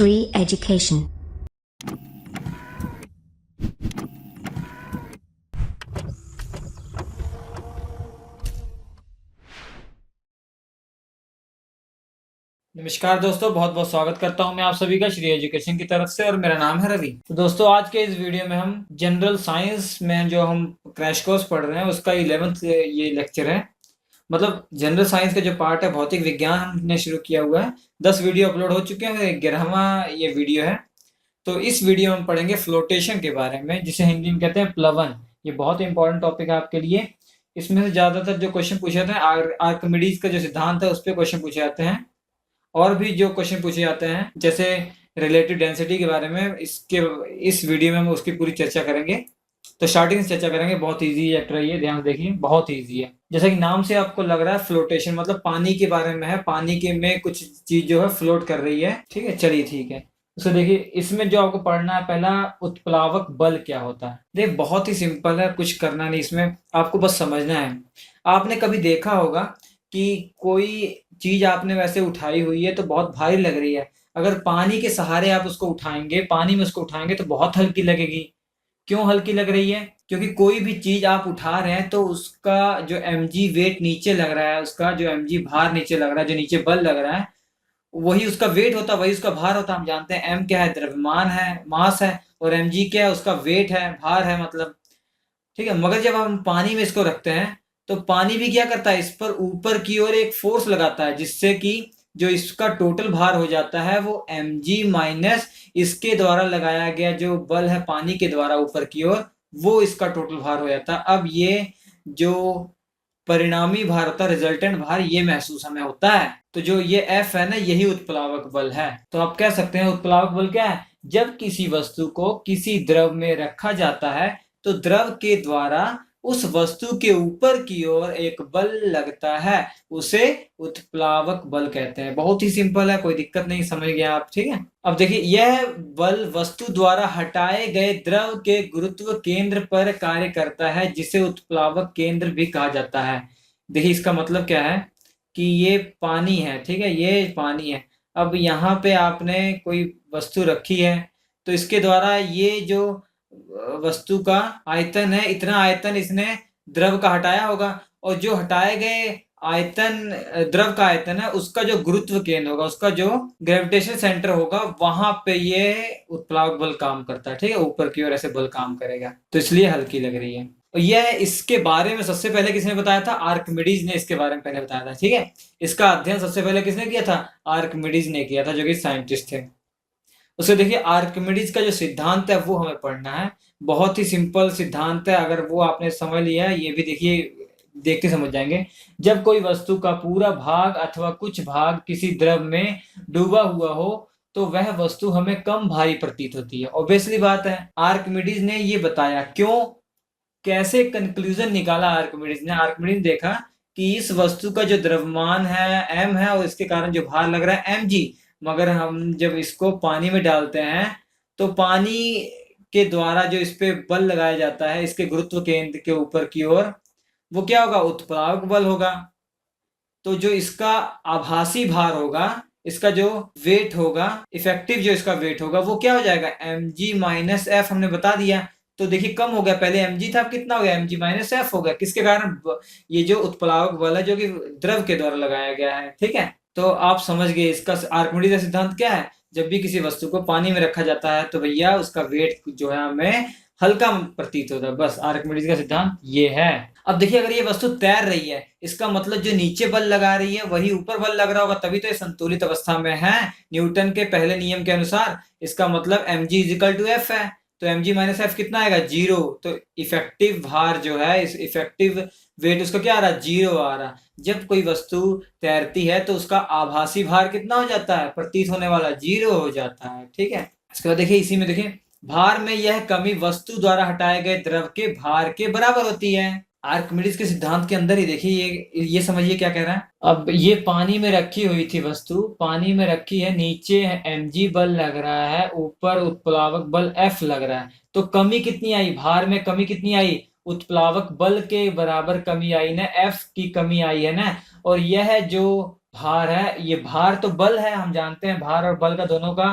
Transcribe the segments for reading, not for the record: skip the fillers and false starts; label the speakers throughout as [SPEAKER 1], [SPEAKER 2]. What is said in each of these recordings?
[SPEAKER 1] Shri Education.
[SPEAKER 2] नमस्कार दोस्तों, बहुत बहुत स्वागत करता हूं मैं आप सभी का श्री एजुकेशन की तरफ से और मेरा नाम है रवि। तो दोस्तों, आज के इस वीडियो में हम जनरल साइंस में जो हम क्रैश कोर्स पढ़ रहे हैं उसका 11th ये लेक्चर है। मतलब जनरल साइंस का जो पार्ट है भौतिक विज्ञान हमने शुरू किया हुआ है। 10 वीडियो अपलोड हो चुके हैं, 11वां ये वीडियो है। तो इस वीडियो में हम पढ़ेंगे फ्लोटेशन के बारे में, जिसे हिंदी में कहते हैं प्लवन। ये बहुत इंपॉर्टेंट टॉपिक है आपके लिए। इसमें से ज्यादातर जो क्वेश्चन पूछे जाते हैं आर्किमिडीज का जो सिद्धांत है उस पर क्वेश्चन पूछे जाते हैं। और भी जो क्वेश्चन पूछे जाते हैं जैसे रिलेटिव डेंसिटी के बारे में, इस वीडियो में हम उसकी पूरी चर्चा करेंगे। तो स्टार्टिंग से चर्चा करेंगे। बहुत इजी चैप्टर है ये, ध्यान से देखिए, बहुत इजी है। जैसा कि नाम से आपको लग रहा है फ्लोटेशन मतलब पानी के बारे में है, पानी के में कुछ चीज जो है फ्लोट कर रही है। ठीक है, चलिए ठीक है। तो देखिए, इसमें जो आपको पढ़ना है, पहला उत्प्लावक बल क्या होता है। देख, बहुत ही सिंपल है, कुछ करना नहीं इसमें, आपको बस समझना है। आपने कभी देखा होगा कि कोई चीज आपने वैसे उठाई हुई है तो बहुत भारी लग रही है। अगर पानी के सहारे आप उसको उठाएंगे, पानी में उसको उठाएंगे तो बहुत हल्की लगेगी। क्यों हल्की लग रही है? क्योंकि कोई भी चीज आप उठा रहे हैं तो उसका जो mg वेट नीचे लग रहा है, उसका जो mg भार नीचे लग रहा है, जो नीचे बल लग रहा है वही उसका वेट होता है, वही उसका भार होता है। हम जानते हैं m क्या है, द्रव्यमान है, मास है, और mg क्या है, उसका वेट है, भार है मतलब। ठीक है, मगर जब हम पानी में इसको रखते हैं तो पानी भी क्या करता है, इस पर ऊपर की ओर एक फोर्स लगाता है, जिससे कि जो इसका टोटल भार हो जाता है वो mg माइनस इसके द्वारा लगाया गया जो बल है पानी के द्वारा ऊपर की ओर, वो इसका टोटल भार हो जाता है। अब ये जो परिणामी भार होता है, रिजल्टेंट भार, ये महसूस हमें होता है। तो जो ये F है ना, यही उत्प्लावक बल है। तो आप कह सकते हैं उत्प्लावक बल क्या है? जब किसी वस्तु को किसी द्रव में रखा जाता है तो द्रव के द्वारा उस वस्तु के ऊपर की ओर एक बल लगता है, उसे उत्प्लावक बल कहते हैं। बहुत ही सिंपल है, कोई दिक्कत नहीं, समझ गए आप? ठीक है। अब देखिए, यह बल वस्तु द्वारा हटाए गए द्रव के गुरुत्व केंद्र पर कार्य करता है, जिसे उत्प्लावक केंद्र भी कहा जाता है। देखिए, इसका मतलब क्या है कि ये पानी है, ठीक है, ये पानी है। अब यहाँ पे आपने कोई वस्तु रखी है तो इसके द्वारा ये जो वस्तु का आयतन है, इतना आयतन इसने द्रव का हटाया होगा, और जो हटाए गए आयतन, द्रव का आयतन है, उसका जो गुरुत्व केंद्र होगा, उसका जो ग्रेविटेशन सेंटर होगा, वहां पे ये उत्प्लावक बल काम करता है। ठीक है, ऊपर की ओर ऐसे बल काम करेगा, तो इसलिए हल्की लग रही है। और यह इसके बारे में सबसे पहले किसने बताया था? आर्किमिडीज ने इसके बारे में पहले बताया था। ठीक है, इसका अध्ययन सबसे पहले किसने किया था? आर्किमिडीज ने किया था, जो कि साइंटिस्ट थे। उससे देखिए, आर्किमिडीज का जो सिद्धांत है वो हमें पढ़ना है। बहुत ही सिंपल सिद्धांत है, अगर वो आपने समझ लिया है, ये भी देखिए, देखते समझ जाएंगे। जब कोई वस्तु का पूरा भाग अथवा कुछ भाग किसी द्रव में डूबा हुआ हो तो वह वस्तु हमें कम भारी प्रतीत होती है। ऑब्वियसली बात है, आर्किमिडीज ने ये बताया। क्यों, कैसे कंक्लूजन निकाला आर्किमिडीज ने? आर्किमिडीज ने देखा कि इस वस्तु का जो द्रव्यमान है m है, और इसके कारण जो भार लग रहा है mg, मगर हम जब इसको पानी में डालते हैं तो पानी के द्वारा जो इस पे बल लगाया जाता है इसके गुरुत्व केंद्र के ऊपर की ओर, वो क्या होगा? उत्प्लावक बल होगा। तो जो इसका आभासी भार होगा, इसका जो वेट होगा, इफेक्टिव जो इसका वेट होगा, वो क्या हो जाएगा? mg माइनस एफ, हमने बता दिया। तो देखिए, कम हो गया, पहले mg था, अब कितना हो गया? mg माइनस एफ हो गया। किसके कारण? ये जो उत्प्लावक बल है जो कि द्रव के द्वारा लगाया गया है। ठीक है, तो आप समझ गए इसका आर्किमिडीज का सिद्धांत क्या है। जब भी किसी वस्तु को पानी में रखा जाता है तो भैया उसका वेट जो है हमें हल्का प्रतीत होता है। बस आर्किमिडीज का सिद्धांत ये है। अब देखिए, अगर ये वस्तु तैर रही है, इसका मतलब जो नीचे बल लगा रही है वही ऊपर बल लग रहा होगा, तभी तो ये संतुलित अवस्था में है न्यूटन के पहले नियम के अनुसार। इसका मतलब mg इजिकल टू एफ है, तो mg माइनस एफ कितना आएगा? 0। तो इफेक्टिव भार जो है, इस इफेक्टिव वेट उसका क्या आ रहा है? 0 आ रहा। जब कोई वस्तु तैरती है तो उसका आभासी भार कितना हो जाता है? प्रतीत होने वाला 0 हो जाता है। ठीक है, इसके बाद देखिए, इसी में देखिए, भार में यह कमी वस्तु द्वारा हटाए गए द्रव के भार के बराबर होती है। आर्किमिडीज के सिद्धांत के अंदर ही देखिए, ये समझिए क्या कह रहा है। अब ये पानी में रखी हुई थी वस्तु, पानी में रखी है, नीचे mg बल लग रहा है, ऊपर उत्प्लावक बल F लग रहा है। तो कमी कितनी आई? भार में कमी कितनी आई? उत्प्लावक बल के बराबर कमी आई ना, F की कमी आई है ना। और यह जो भार है, ये भार तो बल है, हम जानते हैं भार और बल का दोनों का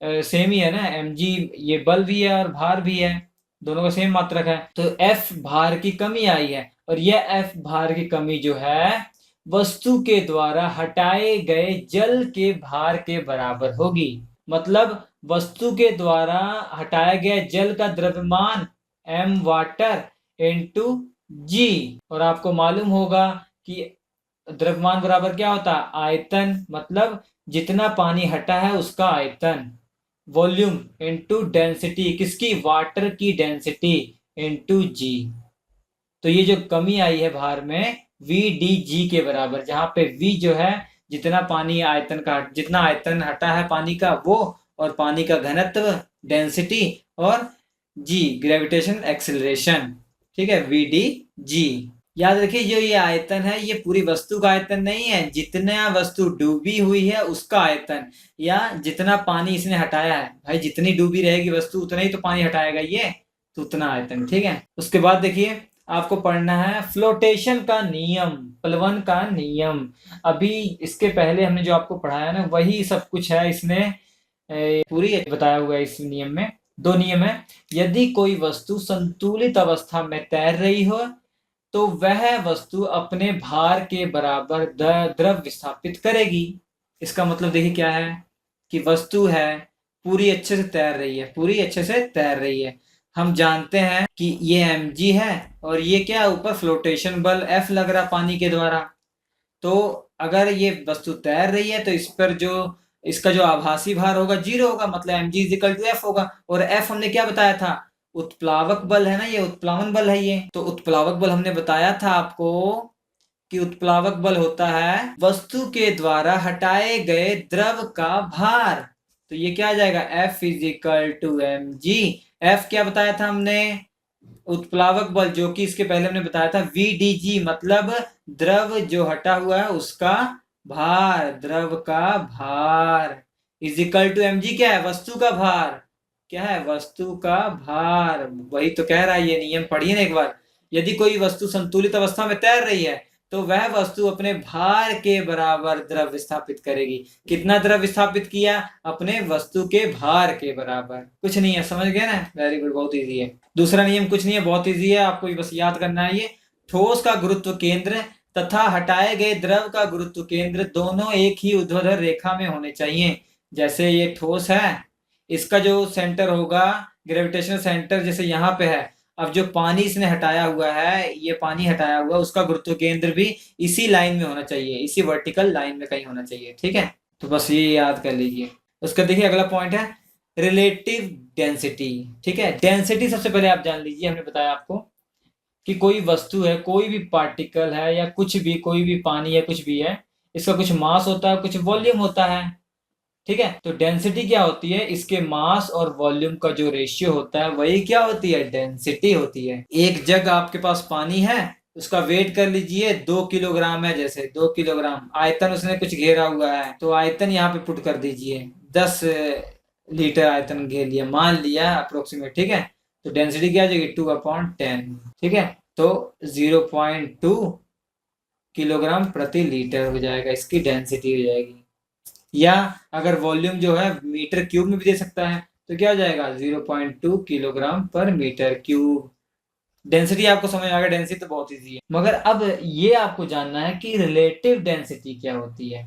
[SPEAKER 2] सेम ही है ना, mg ये बल भी है और भार भी है, दोनों का सेम मात्रक है। तो F भार की कमी आई है, और यह F भार की कमी जो है वस्तु के द्वारा हटाए गए जल के भार के बराबर होगी। मतलब वस्तु के द्वारा हटाया गया जल का द्रव्यमान m वाटर इंटू जी, और आपको मालूम होगा कि द्रव्यमान बराबर क्या होता है, आयतन, मतलब जितना पानी हटा है उसका आयतन, वॉल्यूम इंटू डेंसिटी, किसकी, वाटर की डेंसिटी इंटू जी। तो ये जो कमी आई है भार में वी डी जी के बराबर, जहां पे वी जो है जितना पानी आयतन का, जितना आयतन हटा है पानी का वो, और पानी का घनत्व डेंसिटी, और जी ग्रेविटेशन एक्सेलरेशन। ठीक है, वी डी जी। याद रखिए जो ये आयतन है ये पूरी वस्तु का आयतन नहीं है, जितना वस्तु डूबी हुई है उसका आयतन, या जितना पानी इसने हटाया है। भाई जितनी डूबी रहेगी वस्तु उतना ही तो पानी हटाएगा ये, तो उतना आयतन। ठीक है, उसके बाद देखिए आपको पढ़ना है फ्लोटेशन का नियम, प्लवन का नियम। अभी इसके पहले हमने जो आपको पढ़ाया ना वही सब कुछ है इसमें, पूरी बताया हुआ है। इस नियम में दो नियम है। यदि कोई वस्तु संतुलित अवस्था में तैर रही हो तो वह वस्तु अपने भार के बराबर द्रव विस्थापित करेगी। इसका मतलब देखिए क्या है कि वस्तु है पूरी अच्छे से तैर रही है, पूरी अच्छे से तैर रही है। हम जानते हैं कि ये mg है और ये क्या ऊपर फ्लोटेशन बल F लग रहा पानी के द्वारा। तो अगर ये वस्तु तैर रही है तो इस पर जो इसका जो आभासी भार होगा 0 होगा, मतलब mg इक्वल टू F होगा। और F हमने क्या बताया था, उत्प्लावक बल है ना, ये उत्प्लावन बल है ये। तो उत्प्लावक बल हमने बताया था आपको कि उत्प्लावक बल होता है वस्तु के द्वारा हटाए गए द्रव का भार। तो ये क्या आ जाएगा, F is equal to M G. F क्या बताया था हमने, उत्प्लावक बल, जो कि इसके पहले हमने बताया था VDG, मतलब द्रव जो हटा हुआ है उसका भार, द्रव का भार, इज इक्वल टू mg क्या है, वस्तु का भार। क्या है, वस्तु का भार। वही तो कह रहा है ये नियम, पढ़िए ना एक बार। यदि कोई वस्तु संतुलित अवस्था में तैर रही है तो वह वस्तु अपने भार के बराबर द्रव विस्थापित करेगी। कितना द्रव विस्थापित किया, अपने वस्तु के भार के बराबर। कुछ नहीं है, समझ गए ना, वेरी गुड, बहुत इजी है। दूसरा नियम कुछ नहीं है, बहुत इजी है, आपको बस याद करना है। ये ठोस का गुरुत्व केंद्र तथा हटाए गए द्रव का गुरुत्व केंद्र दोनों एक ही ऊर्ध्वाधर रेखा में होने चाहिए। जैसे ये ठोस है, इसका जो सेंटर होगा ग्रेविटेशनल सेंटर जैसे यहाँ पे है, अब जो पानी इसने हटाया हुआ है, ये पानी हटाया हुआ, उसका गुरुत्व केंद्र भी इसी लाइन में होना चाहिए, इसी वर्टिकल लाइन में कहीं होना चाहिए। ठीक है, तो बस ये याद कर लीजिए। उसका देखिए अगला पॉइंट है रिलेटिव डेंसिटी। ठीक है, डेंसिटी सबसे पहले आप जान लीजिए। हमने बताया आपको कि कोई वस्तु है, कोई भी पार्टिकल है या कुछ भी, कोई भी पानी या कुछ भी है, इसका कुछ मास होता है, कुछ वॉल्यूम होता है। ठीक है, तो डेंसिटी क्या होती है, इसके मास और वॉल्यूम का जो रेशियो होता है वही क्या होती है, डेंसिटी होती है। एक जग आपके पास पानी है, उसका वेट कर लीजिए 2 किलोग्राम है, जैसे 2 किलोग्राम आयतन उसने कुछ घेरा हुआ है, तो आयतन यहाँ पे पुट कर दीजिए 10 लीटर आयतन घेर लिया, मान लिया अप्रोक्सीमेट। ठीक है, तो डेंसिटी क्या आ जाएगी 2/10। ठीक है, तो 0.2 किलोग्राम प्रति लीटर हो जाएगा, इसकी डेंसिटी हो जाएगी। या अगर वॉल्यूम जो है मीटर क्यूब में भी दे सकता है तो क्या हो जाएगा 0.2 किलोग्राम पर मीटर क्यूब। डेंसिटी आपको समझ आ गया, डेंसिटी तो बहुत इजी है। मगर अब ये आपको जानना है कि रिलेटिव डेंसिटी क्या होती है।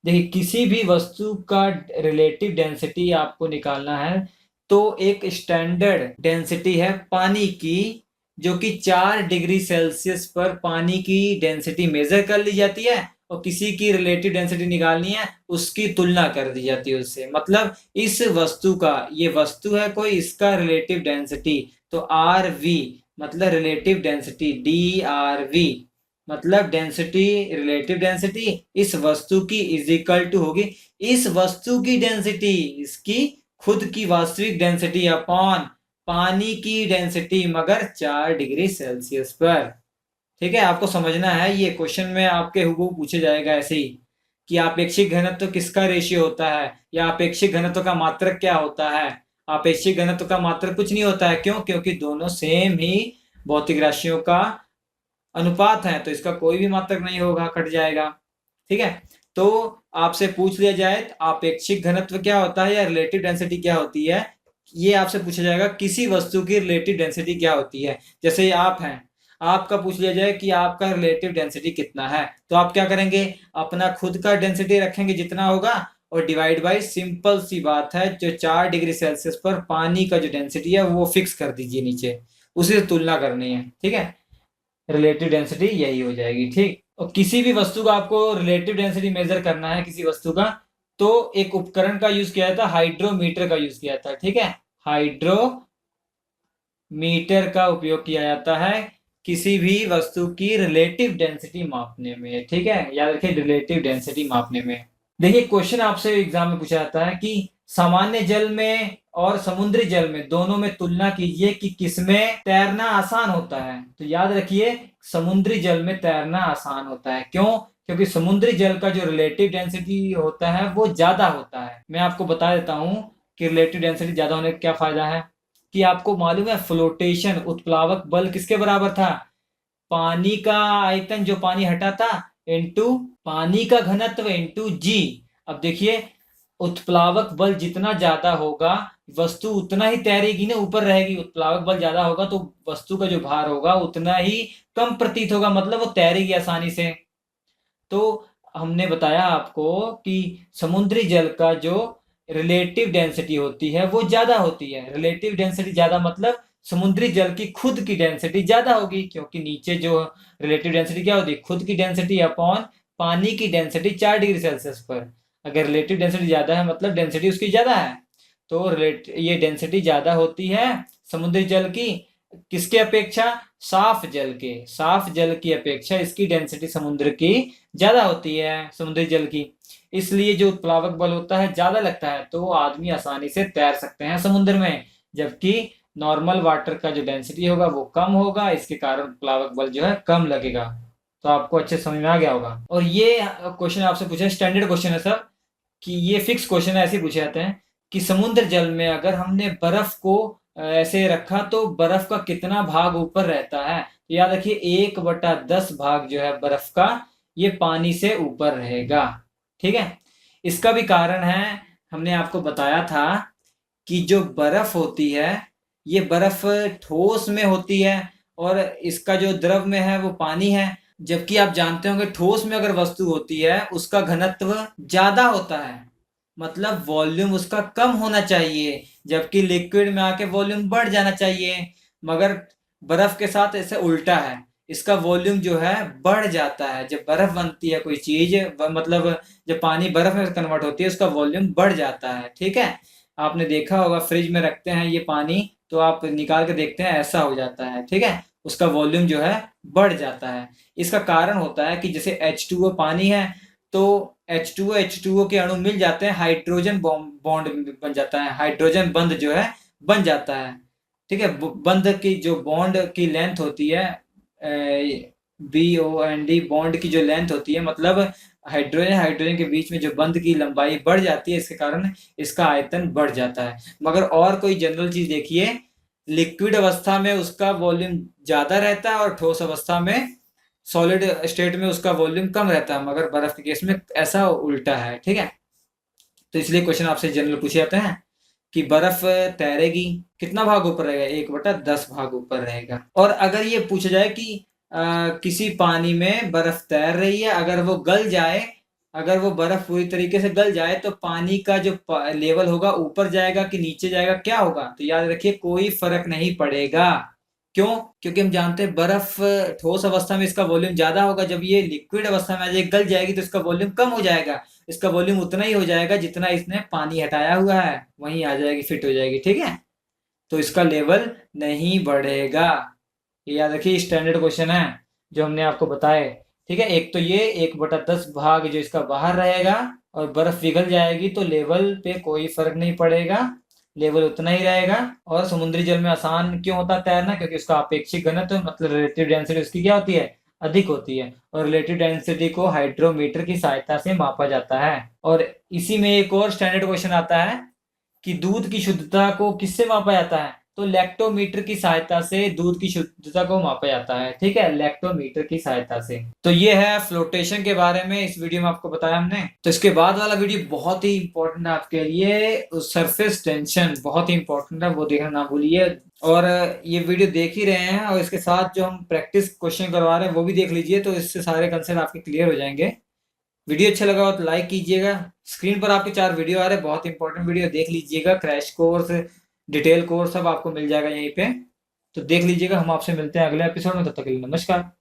[SPEAKER 2] देखिए किसी भी वस्तु का रिलेटिव डेंसिटी आपको निकालना है तो एक स्टैंडर्ड डेंसिटी है पानी की, जो कि 4 डिग्री सेल्सियस पर पानी की डेंसिटी मेजर कर ली जाती है, और किसी की रिलेटिव डेंसिटी निकालनी है उसकी तुलना कर दी जाती है उससे। मतलब इस वस्तु का, ये वस्तु है कोई, इसका रिलेटिव डेंसिटी, तो आर वी मतलब relative density, D R V मतलब डेंसिटी, रिलेटिव डेंसिटी इस वस्तु की इज इक्वल टू होगी इस वस्तु की डेंसिटी, इसकी खुद की वास्तविक डेंसिटी अपॉन पानी की डेंसिटी, मगर 4 डिग्री सेल्सियस पर। ठीक है, आपको समझना है, ये क्वेश्चन में आपके हुबहू पूछे जाएगा ऐसे ही कि आपेक्षिक घनत्व किसका रेशियो होता है, या आपेक्षिक घनत्व का मात्रक क्या होता है। आपेक्षिक घनत्व का मात्रक कुछ नहीं होता है, क्यों, क्योंकि दोनों सेम ही भौतिक राशियों का अनुपात है, तो इसका कोई भी मात्रक नहीं होगा, कट जाएगा। ठीक है, तो आपसे पूछ लिया जाए आपेक्षिक घनत्व क्या होता है या रिलेटिव डेंसिटी क्या होती है, ये आपसे पूछा जाएगा किसी वस्तु की रिलेटिव डेंसिटी क्या होती है। जैसे आप हैं, आपका पूछ लिया जाए कि आपका रिलेटिव डेंसिटी कितना है, तो आप क्या करेंगे, अपना खुद का डेंसिटी रखेंगे जितना होगा और डिवाइड बाय, सिंपल सी बात है, जो 4 डिग्री सेल्सियस पर पानी का जो डेंसिटी है वो फिक्स कर दीजिए नीचे, उसी से तुलना करनी है। ठीक है, रिलेटिव डेंसिटी यही हो जाएगी। ठीक, और किसी भी वस्तु का आपको रिलेटिव डेंसिटी मेजर करना है किसी वस्तु का, तो एक उपकरण का यूज किया था, हाइड्रोमीटर का यूज किया था। ठीक है, हाइड्रोमीटर का उपयोग किया जाता है किसी भी वस्तु की रिलेटिव डेंसिटी मापने में। ठीक है, याद रखिए रिलेटिव डेंसिटी मापने में। देखिए क्वेश्चन आपसे एग्जाम में पूछा जाता है कि सामान्य जल में और समुद्री जल में दोनों में तुलना कीजिए कि किसमें तैरना आसान होता है। तो याद रखिए समुद्री जल में तैरना आसान होता है। क्यों? क्योंकि समुद्री जल का जो रिलेटिव डेंसिटी होता है वो ज्यादा होता है। मैं आपको बता देता हूं कि रिलेटिव डेंसिटी ज्यादा होने का क्या फायदा है। कि आपको मालूम है फ्लोटेशन, उत्प्लावक बल किसके बराबर था? पानी का आयतन जो पानी हटाता इंटू पानी का घनत्व इंटू जी। अब देखिए उत्प्लावक बल जितना ज्यादा होगा वस्तु उतना ही तैरेगी ना, ऊपर रहेगी। उत्प्लावक बल ज्यादा होगा तो वस्तु का जो भार होगा उतना ही कम प्रतीत होगा, मतलब वो तैरेगी आसानी से। तो हमने बताया आपको कि समुद्री जल का जो रिलेटिव डेंसिटी होती है वो ज्यादा होती है। रिलेटिव डेंसिटी ज्यादा मतलब समुद्री जल की खुद की डेंसिटी ज्यादा होगी, क्योंकि नीचे जो रिलेटिव डेंसिटी क्या होती है, खुद की डेंसिटी अपॉन पानी की डेंसिटी 4 डिग्री सेल्सियस पर। अगर रिलेटिव डेंसिटी ज्यादा है मतलब डेंसिटी उसकी ज्यादा है, तो ये डेंसिटी ज्यादा होती है समुद्री जल की किसके अपेक्षा? साफ जल के। साफ जल की अपेक्षा इसकी डेंसिटी समुद्र की ज्यादा होती है, समुद्री जल की। इसलिए जो उत्प्लावक बल होता है ज्यादा लगता है, तो आदमी आसानी से तैर सकते हैं समुद्र में। जबकि नॉर्मल वाटर का जो डेंसिटी होगा वो कम होगा, इसके कारण उत्प्लावक बल जो है कम लगेगा। तो आपको अच्छे समझ में आ गया होगा। और ये क्वेश्चन आपसे पूछा, स्टैंडर्ड क्वेश्चन है सर, कि ये फिक्स क्वेश्चन ऐसे पूछे जाते हैं कि समुद्र जल में अगर हमने बर्फ को ऐसे रखा तो बर्फ का कितना भाग ऊपर रहता है। तो याद रखिए 1/10 भाग जो है बर्फ का, ये पानी से ऊपर रहेगा। ठीक है, इसका भी कारण है, हमने आपको बताया था कि जो बर्फ होती है ये बर्फ ठोस में होती है और इसका जो द्रव में है वो पानी है। जबकि आप जानते होंगे ठोस में अगर वस्तु होती है उसका घनत्व ज्यादा होता है, मतलब वॉल्यूम उसका कम होना चाहिए, जबकि लिक्विड में आके वॉल्यूम बढ़ जाना चाहिए। मगर बर्फ के साथ ऐसे उल्टा है, इसका वॉल्यूम जो है बढ़ जाता है। जब बर्फ बनती है कोई चीज, मतलब जब पानी बर्फ में कन्वर्ट होती है उसका वॉल्यूम बढ़ जाता है। ठीक है, आपने देखा होगा फ्रिज में रखते हैं ये पानी, तो आप निकाल के देखते हैं ऐसा हो जाता है। ठीक है, उसका वॉल्यूम जो है बढ़ जाता है। इसका कारण होता है कि जैसे H2O पानी है, तो H2O के अणु मिल जाते हैं, हाइड्रोजन बॉन्ड बन जाता है, हाइड्रोजन बंध जो है बन जाता है। ठीक है, बंध की जो बॉन्ड की लेंथ होती है, BOND बॉन्ड की जो लेंथ होती है, मतलब हाइड्रोजन हाइड्रोजन के बीच में जो बंध की लंबाई बढ़ जाती है, इसके कारण इसका आयतन बढ़ जाता है। मगर और कोई जनरल चीज देखिए, लिक्विड अवस्था में उसका वॉल्यूम ज्यादा रहता है और ठोस अवस्था में, सॉलिड स्टेट में उसका वॉल्यूम कम रहता है, मगर बर्फ के केस में ऐसा उल्टा है। ठीक है, तो इसलिए क्वेश्चन आपसे जनरल पूछे जाते हैं कि बर्फ तैरेगी, कितना भाग ऊपर रहेगा? 1/10 भाग ऊपर रहेगा। और अगर ये पूछा जाए कि किसी पानी में बर्फ तैर रही है, अगर वो गल जाए, अगर वो बर्फ पूरी तरीके से गल जाए तो पानी का जो लेवल होगा ऊपर जाएगा कि नीचे जाएगा, क्या होगा? तो याद रखिए कोई फर्क नहीं पड़ेगा। क्यों? क्योंकि हम जानते हैं बर्फ ठोस अवस्था में इसका वॉल्यूम ज्यादा होगा, जब ये लिक्विड अवस्था में आ जाए गल जाएगी तो इसका वॉल्यूम कम हो जाएगा। इसका वॉल्यूम उतना ही हो जाएगा जितना इसने पानी हटाया हुआ है, वहीं आ जाएगी, फिट हो जाएगी। ठीक है, तो इसका लेवल नहीं बढ़ेगा। ये याद रखिए स्टैंडर्ड क्वेश्चन है जो हमने आपको बताए। ठीक है, एक तो ये 1/10 भाग जो इसका बाहर रहेगा और बर्फ पिघल जाएगी तो लेवल पे कोई फर्क नहीं पड़ेगा, लेवल उतना ही रहेगा। और समुद्री जल में आसान क्यों होता है तैरना? क्योंकि उसका अपेक्षिक घनत्व मतलब रिलेटिव डेंसिटी उसकी क्या होती है? अधिक होती है। और रिलेटिव डेंसिटी को हाइड्रोमीटर की सहायता से मापा जाता है। और इसी में एक और स्टैंडर्ड क्वेश्चन आता है कि दूध की शुद्धता को किससे मापा जाता है? तो लैक्टोमीटर की सहायता से दूध की शुद्धता को मापा जाता है। ठीक है, लैक्टोमीटर की सहायता से। तो ये है फ्लोटेशन के बारे में, इस वीडियो में आपको बताया हमने। तो इसके बाद वाला वीडियो बहुत ही इंपॉर्टेंट है आपके लिए, सरफेस टेंशन बहुत ही इंपॉर्टेंट है, वो देखना ना भूलिए। और ये वीडियो देख ही रहे हैं और इसके साथ जो हम प्रैक्टिस क्वेश्चन करवा रहे हैं वो भी देख लीजिए, तो इससे सारे कंसेप्ट आपके क्लियर हो जाएंगे। वीडियो अच्छा लगा हो तो लाइक कीजिएगा। स्क्रीन पर आपके 4 वीडियो आ रहे हैं, बहुत इंपॉर्टेंट वीडियो, देख लीजिएगा। क्रैश कोर्स, डिटेल कोर्स सब आपको मिल जाएगा यहीं पे, तो देख लीजिएगा। हम आपसे मिलते हैं अगले एपिसोड में, तब तक के लिए नमस्कार।